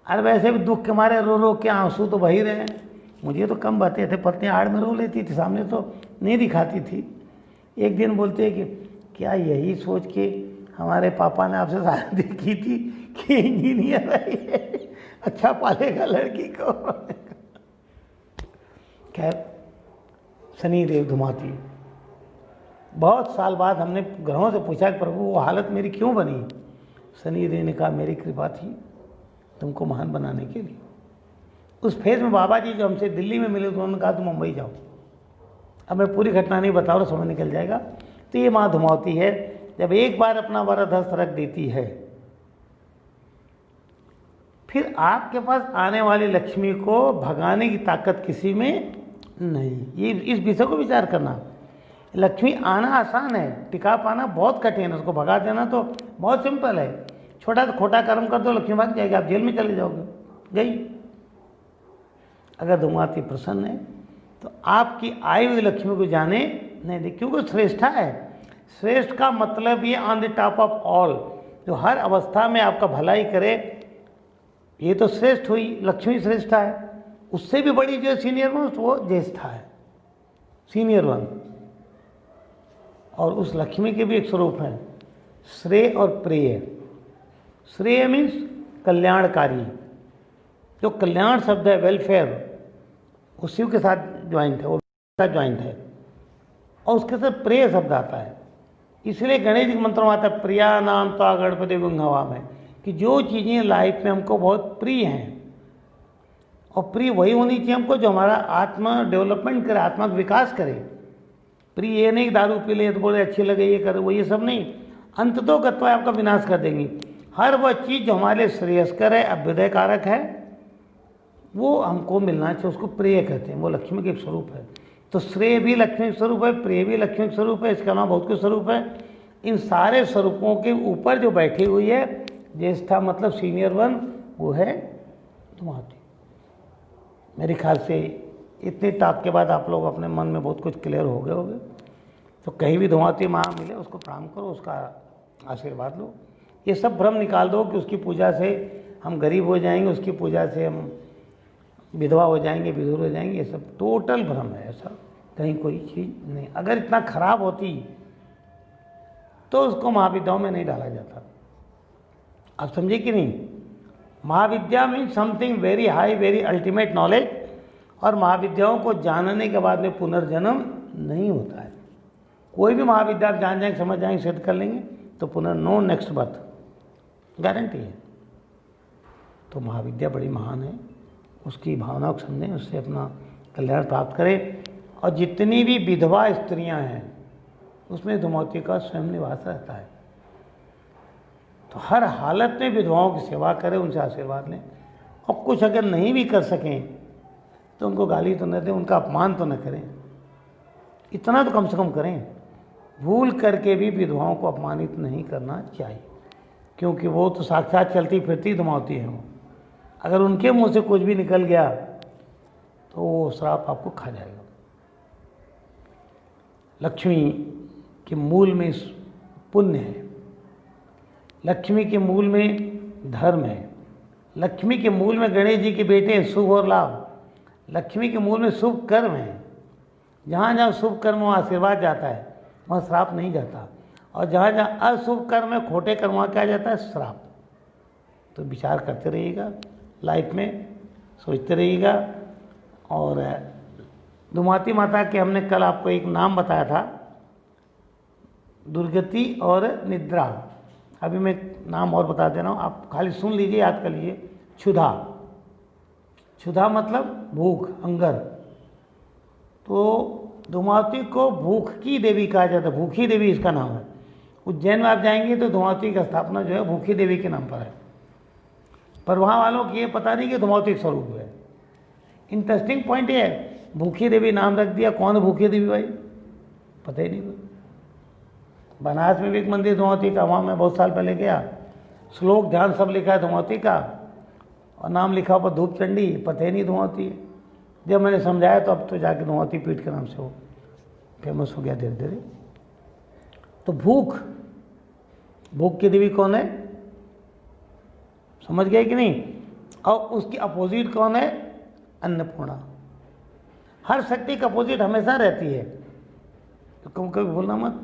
और वैसे भी दुख के मारे रो रो के आंसू तो बही रहे हैं। मुझे तो कम बते थे, पत्नी आड़ में रो लेती थी, सामने तो नहीं दिखाती थी। एक दिन बोलते हैं कि क्या यही सोच के हमारे पापा ने आपसे शादी की थी कि इंजीनियर है, अच्छा पालेगा लड़की को। खैर, शनिदेव धुमावती, बहुत साल बाद हमने ग्रहों से पूछा कि प्रभु वो हालत मेरी क्यों बनी? शनिदेव ने कहा मेरी कृपा थी तुमको महान बनाने के लिए। उस फेज में बाबा जी जो हमसे दिल्ली में मिले, उन्होंने कहा तुम मुंबई जाओ। अब मैं पूरी घटना नहीं बता रहा, समय निकल जाएगा। तो ये माँ धुमावती है, जब एक बार अपना वरद हस्त रख देती है, फिर आपके पास आने वाली लक्ष्मी को भगाने की ताकत किसी में नहीं। ये इस विषय को विचार करना। लक्ष्मी आना आसान है, टिका पाना बहुत कठिन है, उसको भगा देना तो बहुत सिंपल है। छोटा तो खोटा कर्म कर दो, लक्ष्मी भाग जाएगी, आप जेल में चले जाओगे, गई। अगर धुमावती प्रसन्न है तो आपकी आई हुई लक्ष्मी को जाने नहीं दे, क्योंकि श्रेष्ठा है। श्रेष्ठ का मतलब ये on the top of all, जो हर अवस्था में आपका भलाई करे, ये तो श्रेष्ठ हुई, लक्ष्मी श्रेष्ठा है। उससे भी बड़ी जो सीनियर वन वो ज्येष्ठा है, सीनियर वन। और उस लक्ष्मी के भी एक स्वरूप है, श्रेय और प्रेय। श्रेय मीन्स कल्याणकारी, जो कल्याण शब्द है, वेलफेयर, वो शिव के साथ ज्वाइंट है, वो साथ ज्वाइंट है। और उसके साथ प्रेय शब्द आता है, इसलिए गणेश जी के मंत्रों में आता है प्रिया नाम तो गणपति गुंगवा में, कि जो चीज़ें लाइफ में हमको बहुत प्रिय हैं, और प्रिय वही होनी चाहिए हमको जो हमारा आत्मा डेवलपमेंट करे, आत्मा का विकास करे। प्रिय ये नहीं दारू पी ले तो बोले अच्छी लगे ये करे, वो ये सब नहीं, अंत तो गत्वा आपका विनाश कर देंगी। हर वह चीज़ जो हमारे लिए श्रेयस्कर है, अभ्युदय कारक है, वो हमको मिलना चाहिए, उसको प्रिय कहते हैं। वो लक्ष्मी के एक स्वरूप है। तो श्रेय भी लक्ष्मी के स्वरूप है, प्रिय भी लक्ष्मी के स्वरूप है, इसके अलावा बहुत कुछ स्वरूप है। इन सारे स्वरूपों के ऊपर जो बैठी हुई है, ज्येष्ठा मतलब सीनियर वन, वो है धुमावती। मेरे ख्याल से इतने टॉक के बाद आप लोग अपने मन में बहुत कुछ क्लियर हो गए होंगे। तो कहीं भी धुमावती माँ मिले उसको प्रणाम करो, उसका आशीर्वाद लो। ये सब भ्रम निकाल दो कि उसकी पूजा से हम गरीब हो जाएंगे, उसकी पूजा से हम विधवा हो जाएंगे, विधुर हो जाएंगे। ये सब टोटल भ्रम है, ऐसा कहीं कोई चीज़ नहीं। अगर इतना खराब होती तो उसको महाविद्याओं में नहीं डाला जाता। आप समझे कि नहीं? महाविद्या means something very high, very ultimate knowledge. और महाविद्याओं को जानने के बाद में पुनर्जन्म नहीं होता है। कोई भी महाविद्या आप जान जाएंगे, समझ जाएंगे, सिद्ध कर लेंगे तो नो नेक्स्ट बर्थ, गारंटी है। तो महाविद्या बड़ी महान है, उसकी भावना को समझें, उससे अपना कल्याण प्राप्त करें। और जितनी भी विधवा स्त्रियां हैं उसमें धूमावती का स्वयं निवास रहता है। तो हर हालत में विधवाओं की सेवा करें, उनसे आशीर्वाद लें। और कुछ अगर नहीं भी कर सकें तो उनको गाली तो न दें, उनका अपमान तो न करें, इतना तो कम से कम करें। भूल करके भी विधवाओं को अपमानित नहीं करना चाहिए, क्योंकि वो तो साक्षात चलती फिरती धूमावती है। वो अगर उनके मुंह से कुछ भी निकल गया तो वो श्राप आपको खा जाएगा। लक्ष्मी के मूल में पुण्य है, लक्ष्मी के मूल में धर्म है, लक्ष्मी के मूल में गणेश जी के बेटे हैं शुभ और लाभ, लक्ष्मी के मूल में शुभ कर्म है। जहाँ जहाँ शुभ कर्म वहाँ आशीर्वाद जाता है, वहाँ श्राप नहीं जाता। और जहाँ जहाँ अशुभ कर्म है, खोटे कर्म, वहाँ क्या जाता है? श्राप। तो विचार करते रहिएगा, लाइफ में सोचते रहिएगा। और धूमावती माता के हमने कल आपको एक नाम बताया था, दुर्गति और निद्रा। अभी मैं नाम और बता दे रहा हूँ, आप खाली सुन लीजिए, याद कर लीजिए। क्षुधा, क्षुधा मतलब भूख, हंगर। तो धूमावती को भूख की देवी कहा जाता है, भूखी देवी इसका नाम है। उज्जैन में आप जाएंगे तो धूमावती की स्थापना जो है भूखी देवी के नाम पर है। पर वहाँ वालों को ये पता नहीं कि धूमावती स्वरूप है। इंटरेस्टिंग पॉइंट ये है, भूखी देवी नाम रख दिया, कौन है भूखी देवी भाई? पता ही नहीं। बनारस में भी एक मंदिर धूमावती का, वहाँ मैं बहुत साल पहले गया, श्लोक ध्यान सब लिखा है धूमावती का, और नाम लिखा ऊपर धूप चंडी, पता ही नहीं धूमावती है। जब मैंने समझाया तो अब तो जाके धूमावती पीठ के नाम से वो फेमस हो गया धीरे धीरे। तो भूख, भूख की देवी कौन है? समझ गए कि नहीं? और उसकी अपोजिट कौन है? अन्नपूर्णा। हर शक्ति का अपोजिट हमेशा रहती है, तो कभी भूलना मत।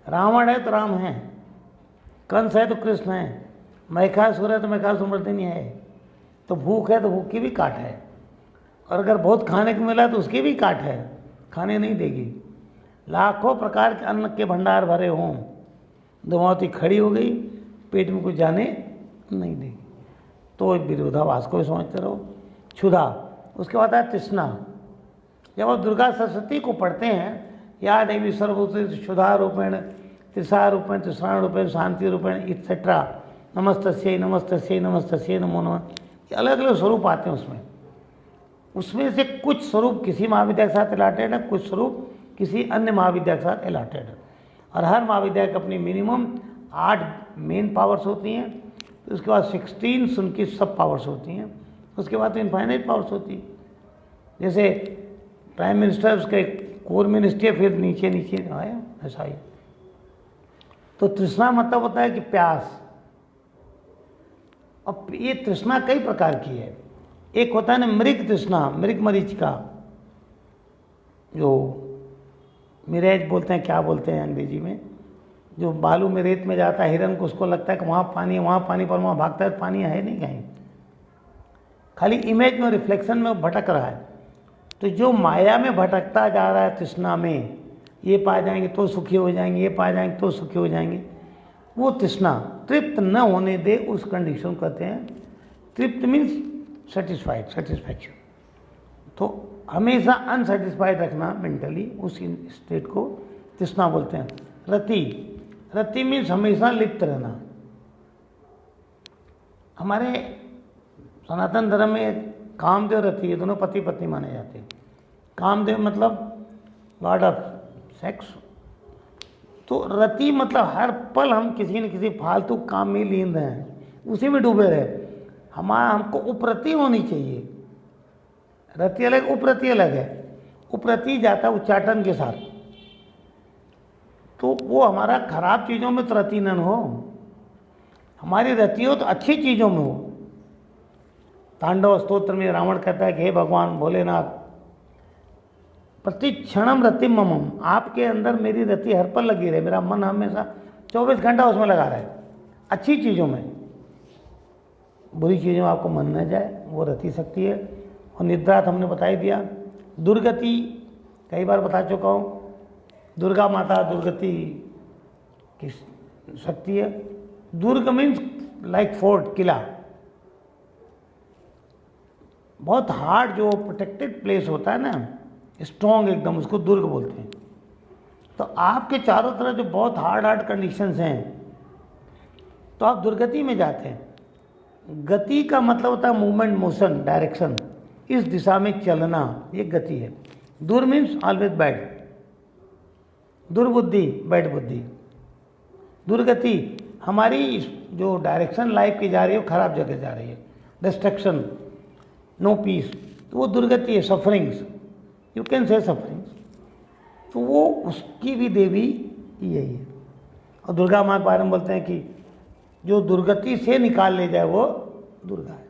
रावण है तो राम है, कंस है तो कृष्ण है, महिषासुर है तो महिषासुरमर्दिनी है। तो भूख है तो भूख की भी काट है, और अगर बहुत खाने को मिला तो उसकी भी काट है, खाने नहीं देगी। लाखों प्रकार के अन्न के भंडार भरे हों, धूमावती खड़ी हो गई, पेट में कुछ जाने नहीं देगी। तो विरोधाभास को भी समझते रहो। क्षुधा, उसके बाद है तृष्णा। जब आप दुर्गा सरस्वती को पढ़ते हैं, या देवी सर्वभूतेषु क्षुधा रूपेण, तृषा रूपेण, तृष्णा रूपेण, शांति रूपेण इत्सेट्रा, नमस्तस्यै नमस्तस्यै नमस्तस्यै नमो नमः, ये अलग अलग स्वरूप आते हैं उसमें से कुछ स्वरूप किसी महाविद्या के साथ अलॉटेड है, कुछ स्वरूप किसी अन्य महाविद्या के साथ अलॉटेड है। और हर महाविद्या की अपनी मिनिमम 8 मेन पावर्स होती हैं, तो उसके बाद 16 उनकी सब पावर्स होती हैं, उसके बाद तो इनफाइनाइट पावर्स होती है। जैसे प्राइम मिनिस्टर, उसके कोर मिनिस्ट्री, फिर नीचे नीचे आया, ऐसा ही। तो तृष्णा मतलब होता है कि प्यास। अब ये तृष्णा कई प्रकार की है। एक होता है ना मृग तृष्णा, मृग मरीचिका, जो मिरेज बोलते हैं, क्या बोलते हैं अंग्रेजी में, जो बालू में रेत में जाता है हिरन को, उसको लगता है कि वहाँ पानी है, वहाँ पानी, पर वहाँ भागता है, पानी है नहीं कहीं, खाली इमेज में, रिफ्लेक्शन में भटक रहा है। तो जो माया में भटकता जा रहा है तृष्णा में, ये पा जाएंगे तो सुखी हो जाएंगे, ये पा जाएंगे तो सुखी हो जाएंगे, वो तृष्णा तृप्त न होने दे, उस कंडीशन को कहते हैं तृप्त। Means satisfied, satisfaction. तो हमेशा अनसेटिस्फाइड रखना मेंटली, उस स्टेट को तृष्णा बोलते हैं। रति, रति मीन्स हमेशा लिप्त रहना। हमारे सनातन धर्म में कामदेव रति, ये दोनों पति पत्नी माने जाते हैं। कामदेव मतलब गॉड ऑफ सेक्स, तो रति मतलब हर पल हम किसी न किसी फालतू काम में लीन रहे, उसी में डूबे रहे। हमको उपरति होनी चाहिए, रति अलग, उपरति अलग है। उपरति जाता है उच्चाटन के साथ, तो वो हमारा खराब चीज़ों में तो रति न हो, हमारी रति हो तो अच्छी चीज़ों में हो। तांडव स्तोत्र में रावण कहता है कि हे भगवान भोलेनाथ, प्रति क्षणम रति ममम, आपके अंदर मेरी रति हर पल लगी रहे, मेरा मन हमेशा 24 घंटा उसमें लगा रहे, अच्छी चीज़ों में। बुरी चीज़ों में आपको मन न जाए, वो रति शक्ति है। और निद्रा तो हमने बता ही दिया। दुर्गति कई बार बता चुका हूँ, दुर्गा माता दुर्गति की शक्ति है। दुर्ग मीन्स लाइक फोर्ट, किला, बहुत हार्ड जो प्रोटेक्टेड प्लेस होता है ना, स्ट्रॉन्ग एकदम, उसको दुर्ग बोलते हैं। तो आपके चारों तरफ जो बहुत हार्ड कंडीशंस हैं, तो आप दुर्गति में जाते हैं। गति का मतलब होता है मूवमेंट, मोशन, डायरेक्शन, इस दिशा में चलना, ये गति है। दुर मीन्स ऑलवेज बैड, दुर्बुद्धि, बैड बुद्धि। दुर्गति हमारी जो डायरेक्शन लाइफ की जा रही है वो खराब जगह जा रही है, डिस्ट्रक्शन, नो पीस, तो वो दुर्गति है, sufferings, you can say sufferings. तो वो उसकी भी देवी यही है। और दुर्गा माँ के बारे में बोलते हैं कि जो दुर्गति से निकाल ले जाए वो दुर्गा है।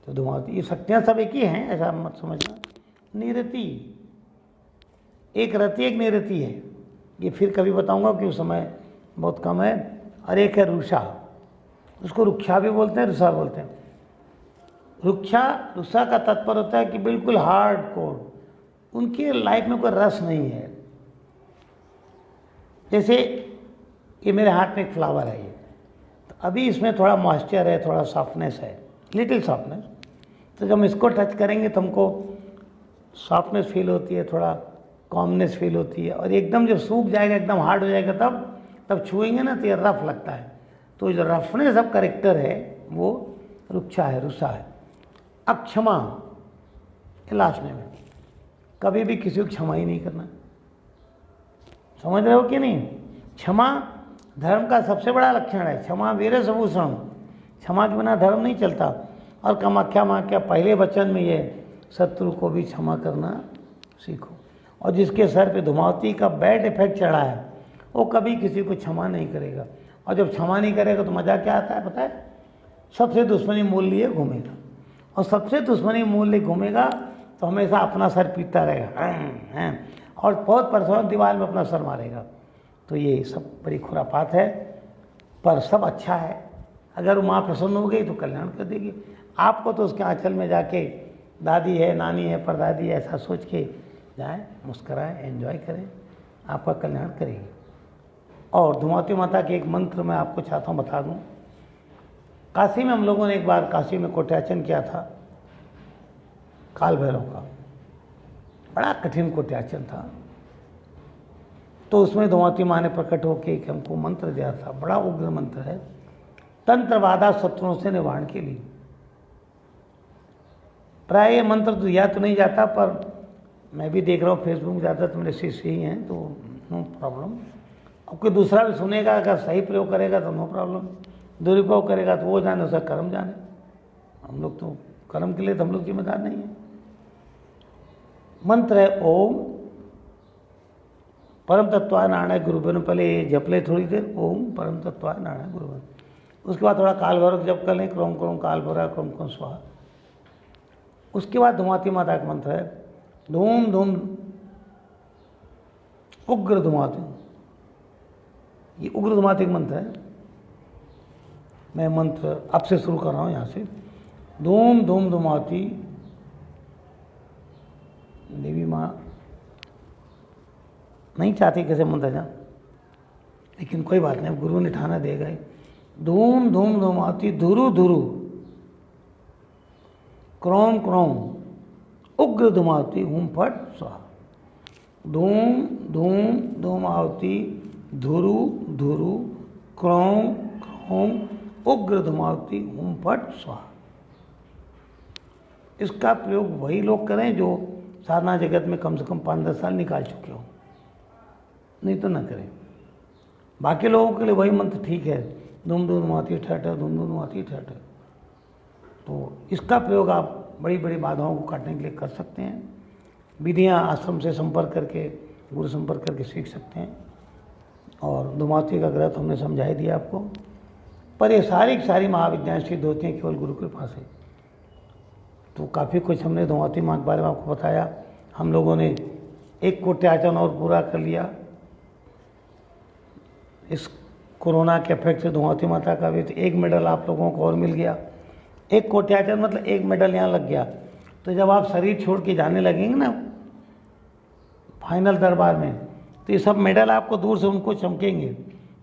तो धुमावती, ये शक्तियाँ सब एक ही हैं, ऐसा मत समझना। निरति, एक रति एक निरति है, ये फिर कभी बताऊंगा कि उस समय बहुत कम है। और एक है रुषा, उसको रुक्षा भी बोलते हैं, रुषा बोलते हैं। रुषा का तात्पर्य होता है कि बिल्कुल हार्ड कोर, उनके लाइफ में कोई रस नहीं है। जैसे ये मेरे हाथ में एक फ्लावर है, ये तो अभी इसमें थोड़ा मॉइस्चर है, थोड़ा सॉफ्टनेस है, लिटिल सॉफ्टनेस। तो जब हम इसको टच करेंगे तो हमको सॉफ्टनेस फील होती है, थोड़ा कॉमनेस फील होती है। और एकदम जब सूख जाएगा, एकदम हार्ड हो जाएगा, तब छुएंगे ना तो ये रफ लगता है। तो जो रफनेस ऑफ करेक्टर है वो रुक्षा है, रुषा है। अक्षमा, लास्ट में कभी भी किसी को क्षमा ही नहीं करना, समझ रहे हो कि नहीं? क्षमा धर्म का सबसे बड़ा लक्षण है। क्षमा वीर सबूषण, क्षमा के बिना धर्म नहीं चलता। और कामाख्या माँ के पहले वचन में ये, शत्रु को भी क्षमा करना सीखो। और जिसके सर पे धुमावती का बैड इफेक्ट चढ़ा है वो कभी किसी को क्षमा नहीं करेगा। और जब क्षमा नहीं करेगा तो मज़ा क्या आता है पता है? सबसे दुश्मनी मूल लिए घूमेगा, और सबसे दुश्मनी मूल लिए घूमेगा तो हमेशा अपना सर पीटता रहेगा और बहुत परेशान दीवार में अपना सर मारेगा। तो ये सब बड़ी खुरापात है, पर सब अच्छा है। अगर माँ प्रसन्न हो गई तो कल्याण कर देगी आपको। तो उसके आंचल में जाके दादी है, नानी है, परदादी है, ऐसा सोच के जाएं, मुस्कराएं, एंजॉय करें, आपका कल्याण करेगी। और धुमावती माता के एक मंत्र मैं आपको चाहता हूँ बता दूँ। काशी में हम लोगों ने एक बार काशी में कोट्याचन किया था काल भैरव का, बड़ा कठिन कोट्याचन था। तो उसमें धुमावती माँ ने प्रकट होकर हमको मंत्र दिया था, बड़ा उग्र मंत्र है, तंत्र बाधा शत्रुओं से निवारण के लिए। प्राय ये मंत्र तो दिया तो नहीं जाता, पर मैं भी देख रहा हूँ फेसबुक में ज़्यादा तो मेरे शिष्य ही हैं, तो नो प्रॉब्लम। अब कोई दूसरा भी सुनेगा, अगर सही प्रयोग करेगा तो नो प्रॉब्लम, दुरुपयोग करेगा तो वो जाने, उसका कर्म जाने। हम लोग तो कर्म के लिए तो हम लोग जिम्मेदार नहीं है। मंत्र है ओम परम तत्वाय नारायण गुरुबन। पहले जप ले थोड़ी देर, ओम परम तत्वाय नारायण गुरुबन। उसके बाद थोड़ा काल भैरव जप कर लें, क्रोम क्रोम काल भैरव, क्रोम क्रोम स्वाहा। उसके बाद धुमावती माता का मंत्र है धूम धूम उग्र धुमावती। ये उग्र धुमावती का मंत्र है। मैं मंत्र अब से शुरू कर रहा हूँ यहाँ से। धूम धूम धुमावती देवी माँ नहीं चाहती कैसे मंत्र जा, लेकिन कोई बात नहीं, गुरु ने ठाना देगा ही। धूम धूम धुमावती धुरु धुरु क्रोम क्रोम उग्र धुमावती हुम फट स्वाहा। धूम धूम धुमावती धुरु धुरु क्रोम क्रोम उग्र धुमावती हुम फट स्वाहा। इसका प्रयोग वही लोग करें जो साधना जगत में कम से कम 5-10 साल निकाल चुके हो, नहीं तो ना करें। बाकी लोगों के लिए वही मंत्र ठीक है, धूम धूम धुमावती ठहर, धूम धूम धुमावती ठहर। तो इसका प्रयोग आप बड़ी बड़ी बाधाओं को काटने के लिए कर सकते हैं। विधियाँ आश्रम से संपर्क करके, गुरु संपर्क करके सीख सकते हैं। और धूमावती का ग्रह तो हमने समझा ही दिया आपको। पर ये सारी महाविद्याएँ सिद्ध होती हैं केवल गुरु कृपा से। तो काफ़ी कुछ हमने धूमावती माँ के बारे में आपको बताया। हम लोगों ने एक कोट्याचन और पूरा कर लिया। इस कोरोना के इफेक्ट से धूमावती माता का भी तो एक मेडल आप लोगों को और मिल गया। एक कोट्याचन मतलब एक मेडल यहाँ लग गया। तो जब आप शरीर छोड़ के जाने लगेंगे ना फाइनल दरबार में, तो ये सब मेडल आपको दूर से उनको चमकेंगे,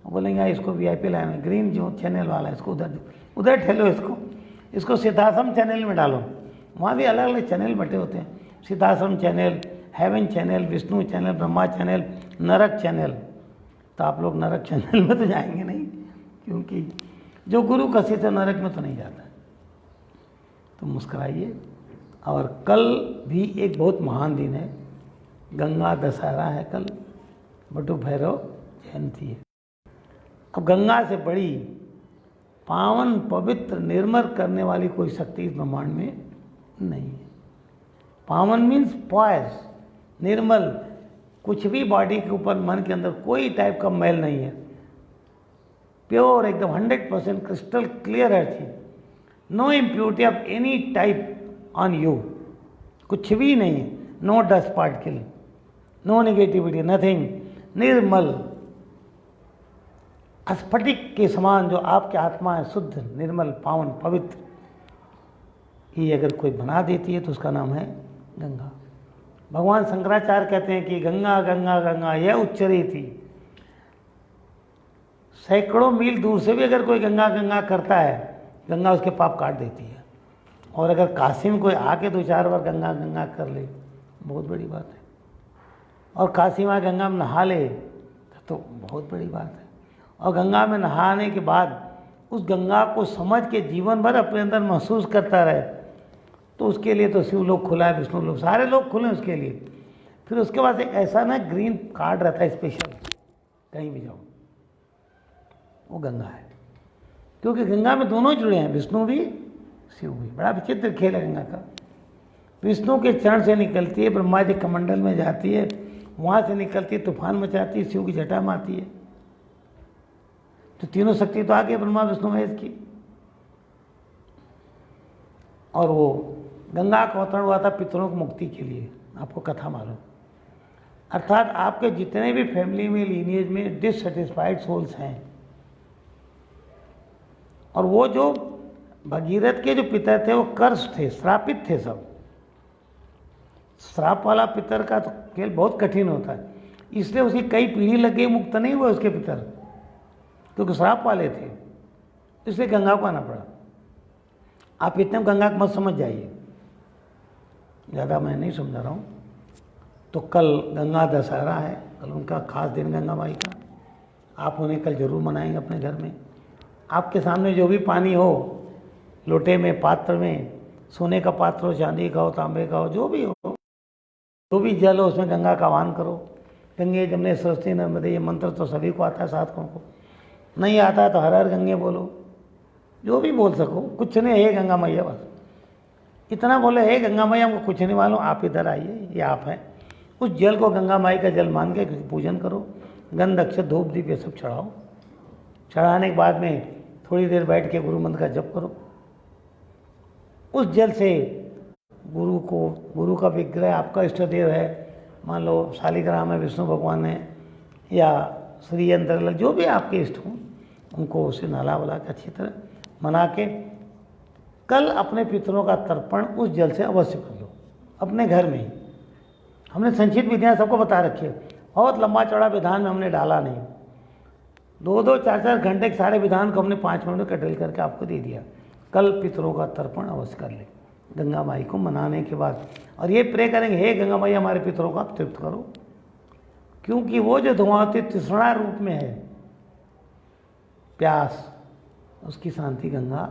बोलेंगे इसको VIP लाइन में, ग्रीन जो चैनल वाला है इसको उधर ठेलो, इसको सिद्धाश्रम चैनल में डालो। वहाँ भी अलग अलग चैनल बटे होते हैं, Siddhashram channel, heaven channel, Vishnu channel, Brahma channel, नरक चैनल। तो आप लोग नरक चैनल में तो जाएंगे नहीं, क्योंकि जो गुरु कसी तो नरक में तो नहीं जाता। तो मुस्कुराइए। और कल भी एक बहुत महान दिन है, गंगा दशहरा है कल, बटु भैरव जयंती है। अब गंगा से बड़ी पावन, पवित्र, निर्मल करने वाली कोई शक्ति इस ब्रह्मांड में नहीं है। पावन मीन्स पॉयस, निर्मल, कुछ भी बॉडी के ऊपर, मन के अंदर कोई टाइप का मैल नहीं है, प्योर एकदम 100% क्रिस्टल क्लियर है चीज। No impurity of any type on you, कुछ भी नहीं है, no dust particle, no negativity, nothing, निर्मल, स्फटिक के समान जो आपके आत्मा है, शुद्ध, निर्मल, पावन, पवित्र, ये अगर कोई बना देती है तो उसका नाम है गंगा। भगवान शंकराचार्य कहते हैं कि गंगा गंगा गंगा यह उच्चरी थी। सैकड़ों मील दूर से भी अगर कोई गंगा गंगा करता है, गंगा उसके पाप काट देती है। और अगर काशी में कोई आके 2-4 बार गंगा गंगा कर ले, बहुत बड़ी बात है। और काशी में गंगा में नहा ले तो बहुत बड़ी बात है। और गंगा में नहाने के बाद उस गंगा को समझ के जीवन भर अपने अंदर महसूस करता रहे, तो उसके लिए तो शिव लोग खुला है, विष्णु लोग, सारे लोग खुले हैं उसके लिए। फिर उसके बाद एक ऐसा ना ग्रीन कार्ड रहता है स्पेशल, कहीं भी जाओ, वो गंगा है। क्योंकि गंगा में दोनों जुड़े हैं, विष्णु भी शिव भी। बड़ा विचित्र खेल है गंगा का। विष्णु के चरण से निकलती है, ब्रह्मा जी कमंडल में जाती है, वहाँ से निकलती है, तूफान मचाती है, शिव की जटा में आती है। तो तीनों शक्ति तो आ गई ब्रह्मा विष्णु महेश की। और वो गंगा का अवतरण हुआ था पितरों की मुक्ति के लिए, आपको कथा मालूम। अर्थात आपके जितने भी फैमिली में, लीनिएज में डिससेटिस्फाइड सोल्स हैं, और वो जो भगीरथ के जो पितर थे वो कर्ष थे, श्रापित थे सब। श्राप वाला पितर का तो खेल बहुत कठिन होता है, इसलिए उसकी कई पीढ़ी लग गई, मुक्त नहीं हुए उसके पितर, क्योंकि श्राप वाले थे, इसलिए गंगा को आना पड़ा। आप इतने गंगा को मत समझ जाइए, ज़्यादा मैं नहीं समझा रहा हूँ। तो कल गंगा दशहरा है, कल उनका खास दिन गंगा माई का। आप उन्हें कल जरूर मनाएंगे अपने घर में। आपके सामने जो भी पानी हो, लोटे में, पात्र में, सोने का पात्र हो, चांदी का हो, तांबे का हो, जो भी हो, जो भी जल हो, उसमें गंगा का आह्वान करो। गंगे जमुने सरस्वती नर्मदे, ये मंत्र तो सभी को आता है, साधकों को। नहीं आता है तो हर हर गंगे बोलो, जो भी बोल सको, कुछ नहीं, हे गंगा मैया, बस इतना बोले, हे गंगा मैया हमको कुछ नहीं मालूम, आप इधर आइए, ये आप हैं। उस जल को गंगा माई का जल मान के पूजन करो, गंध अक्षत धूप दीप ये सब चढ़ाओ। चढ़ाने के बाद में थोड़ी देर बैठ के गुरु मंत्र का जप करो। उस जल से गुरु का विग्रह आपका इष्ट देव है, मान लो शालिग्राम है, विष्णु भगवान है, या श्री यंत्र, जो भी आपके इष्ट हों, उनको उसे नहला वला के अच्छी तरह मना के कल अपने पितरों का तर्पण उस जल से अवश्य कर लो अपने घर में ही। हमने संक्षिप्त विधियाँ सबको बता रखी है, बहुत लंबा चौड़ा विधान में हमने डाला नहीं। 2-2, 4-4 घंटे के सारे विधान को हमने 5 मिनट में कटल करके आपको दे दिया। कल पितरों का तर्पण अवश्य कर ले गंगा माई को मनाने के बाद, और ये प्रे करेंगे, हे गंगा माई हमारे पितरों को आप तृप्त करो, क्योंकि वो जो धुआंती तृष्णा रूप में है, प्यास, उसकी शांति गंगा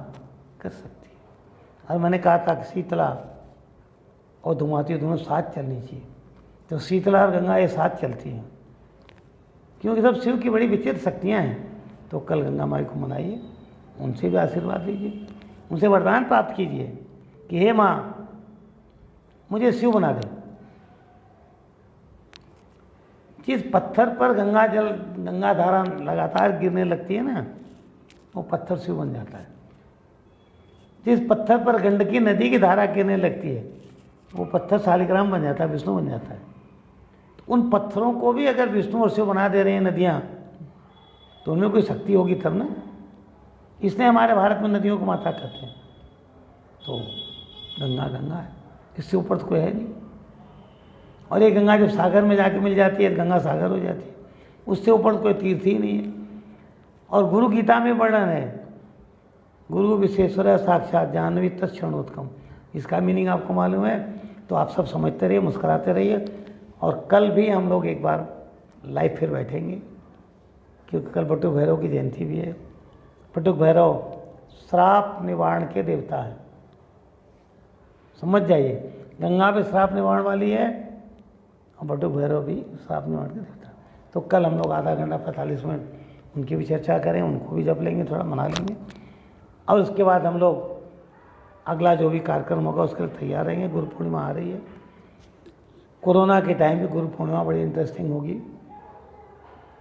कर सकती है। और मैंने कहा था कि शीतला और धुआंती दोनों साथ चलनी चाहिए, तो शीतला और गंगा ये साथ चलती हैं, क्योंकि सब शिव की बड़ी विचित्र शक्तियाँ हैं। तो कल गंगा माई को मनाइए, उनसे भी आशीर्वाद लीजिए, उनसे वरदान प्राप्त कीजिए कि हे माँ, मुझे शिव बना दे। जिस पत्थर पर गंगा धारा लगातार गिरने लगती है ना, वो पत्थर शिव बन जाता है। जिस पत्थर पर गंडकी नदी की धारा गिरने लगती है, वो पत्थर शालिग्राम बन जाता है, विष्णु बन जाता है। तो उन पत्थरों को भी अगर विष्णु और शिव बना दे रहे हैं नदियाँ, तो उनमें कोई शक्ति होगी तब ना। इसलिए हमारे भारत में नदियों को माता कहते हैं। तो गंगा गंगा है, इससे ऊपर तो कोई है नहीं। और ये गंगा जब सागर में जाके मिल जाती है, गंगा सागर हो जाती है, उससे ऊपर कोई तीर्थ ही नहीं है। और गुरु गीता में वर्णन है, गुरु विशेश्वर साक्षात जाह्नवी तत्क्षणोत्तम। इसका मीनिंग आपको मालूम है तो आप सब समझते रहिए, मुस्कुराते रहिए। और कल भी हम लोग एक बार लाइव फिर बैठेंगे, क्योंकि कल बटुक भैरव की जयंती भी है। बटुक भैरव श्राप निवारण के देवता है, समझ जाइए। गंगा भी श्राप निवारण वाली है और बटुक भैरव भी श्राप निवारण के देवता है। तो कल हम लोग आधा घंटा 45 मिनट उनकी भी चर्चा करें, उनको भी जप लेंगे, थोड़ा मना लेंगे। और उसके बाद हम लोग अगला जो भी कार्यक्रम होगा उसके लिए तैयार रहेंगे। गुरु पूर्णिमा आ रही है, कोरोना के टाइम पे गुरु पूर्णिमा बड़ी इंटरेस्टिंग होगी।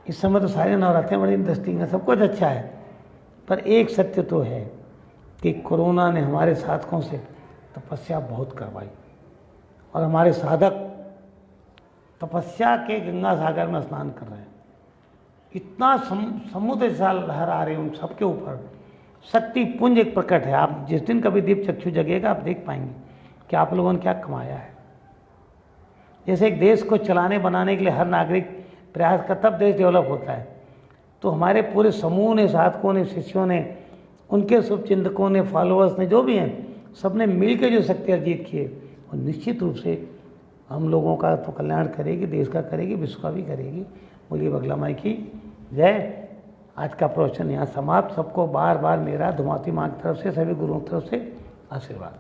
इस समय तो सारे नवरात्रें बड़ी इंटरेस्टिंग हैं, सब कुछ अच्छा है। पर एक सत्य तो है कि कोरोना ने हमारे साधकों से तपस्या बहुत करवाई, और हमारे साधक तपस्या के गंगा सागर में स्नान कर रहे हैं। इतना समुद्र सा लहर आ रही है उन सबके ऊपर। शक्ति पुंज एक प्रकट है। आप जिस दिन कभी दीप चक्षु जगेगा, आप देख पाएंगे कि आप लोगों ने क्या कमाया है। जैसे एक देश को चलाने बनाने के लिए हर नागरिक प्रयास का, तब देश डेवलप होता है। तो हमारे पूरे समूह ने, साधकों ने, शिष्यों ने, उनके शुभचिंतकों ने, फॉलोअर्स ने, जो भी हैं, सब ने मिल के जो शक्ति अर्जित की है, और निश्चित रूप से हम लोगों का तो कल्याण करेगी, देश का करेगी, विश्व का भी करेगी। बोलिए बगला माई की जय। आज का प्रवचन यहाँ समाप्त। सबको बार बार मेरा धुमावती माँ की तरफ से, सभी गुरुओं की तरफ से आशीर्वाद।